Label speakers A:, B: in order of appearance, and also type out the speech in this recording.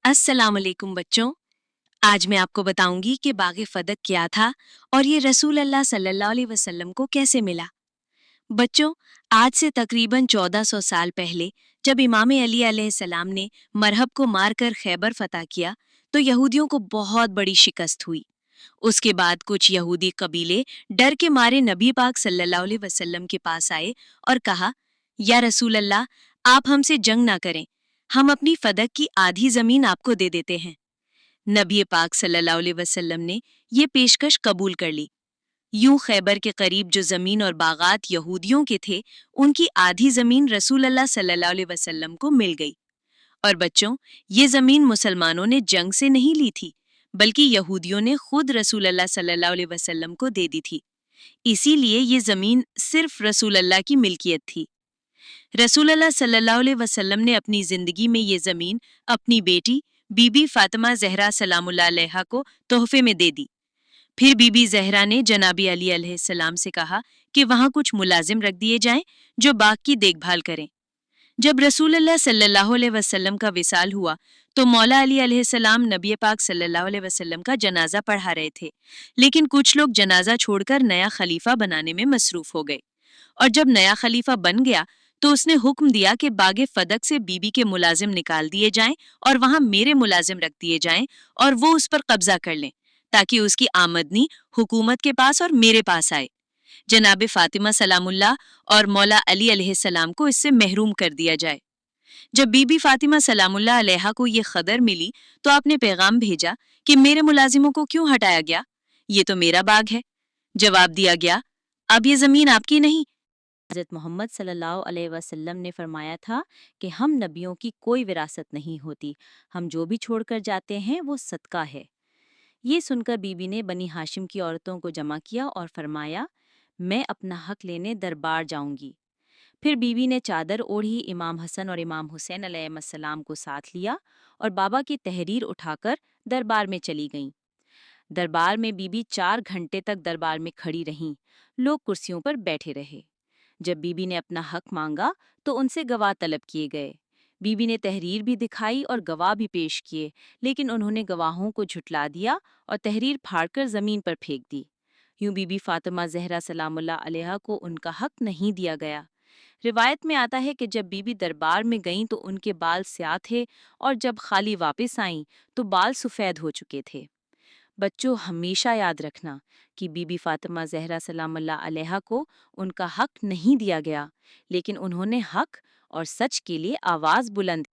A: अस्सलाम वालेकुम बच्चों। आज मैं आपको बताऊंगी कि बाग़ फदक क्या था और ये रसूल अल्लाह सल्लल्लाहु अलैहि वसल्लम को कैसे मिला। बच्चों, आज से तकरीबन 1400 साल पहले जब इमाम अली अलैहिस्सलाम ने मरहब को मारकर खैबर फतह किया तो यहूदियों को बहुत बड़ी शिकस्त हुई। उसके बाद कुछ यहूदी कबीले डर के मारे नबी पाक सल्लल्लाहु अलैहि वसल्लम के पास आए और कहा, या रसूल अल्लाह, आप हमसे जंग ना करें, हम अपनी फदक की आधी जमीन आपको दे देते हैं। नबी पाक सल्लल्लाहु अलैहि वसल्लम ने ये पेशकश कबूल कर ली। यूं खैबर के करीब जो जमीन और बागात यहूदियों के थे, उनकी आधी जमीन रसूल अल्लाह सल्लल्लाहु अलैहि वसल्लम को मिल गई। और बच्चों, ये जमीन मुसलमानों ने जंग से नहीं ली थी, बल्कि यहूदियों ने खुद रसूल अल्लाह सल्लल्लाहु अलैहि वसल्लम को दे दी थी। इसीलिए ये जमीन सिर्फ रसूल अल्लाह की मिल्कियत थी। रसूल अल्लाह सल्लल्लाहु अलैहि वसल्लम ने अपनी जिंदगी में ये जमीन अपनी बेटी बीबी फातिमा जहरा सलामुल्लाह अलैहा को तोहफे में दे दी। फिर बीबी जहरा ने जनाबी अली अलैहिस्सलाम से कहा कि वहां कुछ मुलाजिम रख दिए जाएं जो बाग की देखभाल करें। जब रसूल अल्लाह सल्लल्लाहु अलैहि वसल्लम का विसाल हुआ तो मौला अली अलैहिस्सलाम नबी पाक सल्लल्लाहु अलैहि वसल्लम का जनाजा पढ़ा रहे थे, लेकिन कुछ लोग जनाजा छोड़कर नया खलीफा बनाने में मसरूफ हो गए। और जब नया खलीफा बन गया तो उसने हुक्म दिया कि बागे फदक से बीबी के मुलाजिम निकाल दिए जाएं और वहां मेरे मुलाजिम रख दिए जाएं और वो उस पर कब्जा कर लें, ताकि उसकी आमदनी हुकूमत के पास और मेरे पास आए। जनाब फातिमा सलामुल्लाह और मौला अली अलैहिस्सलाम को इससे महरूम कर दिया जाए। जब बीबी फातिमा सलामुल्लाह अलैहा को ये खबर मिली तो आपने पैगाम भेजा कि मेरे मुलाजिमों को क्यों हटाया गया, ये तो मेरा बाग है। जवाब दिया गया, अब ये जमीन आपकी नहीं।
B: हज़रत मोहम्मद सल्लल्लाहु अलैहि वसल्लम ने फरमाया था कि हम नबियों की कोई विरासत नहीं होती, हम जो भी छोड़कर जाते हैं वो सदका है। ये सुनकर बीबी ने बनी हाशिम की औरतों को जमा किया और फरमाया, मैं अपना हक लेने दरबार जाऊंगी। फिर बीबी ने चादर ओढ़ी, इमाम हसन और इमाम हुसैन अलैहिस्सलाम को साथ लिया और बाबा की तहरीर उठाकर दरबार में चली गईं। दरबार में बीबी 4 घंटे तक दरबार में खड़ी रहीं। लोग कुर्सियों पर बैठे रहे। जब बीबी ने अपना हक मांगा तो उनसे गवाह तलब किए गए। बीबी ने तहरीर भी दिखाई और गवाह भी पेश किए, लेकिन उन्होंने गवाहों को झुटला दिया और तहरीर फाड़कर जमीन पर फेंक दी। यूं बीबी फातिमा जहरा सलामुल्लाह अलैहा को उनका हक नहीं दिया गया। रिवायत में आता है कि जब बीबी दरबार में गईं तो उनके बाल स्याह थे और जब खाली वापस आईं तो बाल सफ़ेद हो चुके थे। बच्चों, हमेशा याद रखना कि बीबी फातिमा जहरा सलामुल्लाह अलैहा को उनका हक नहीं दिया गया, लेकिन उन्होंने हक और सच के लिए आवाज़ बुलंद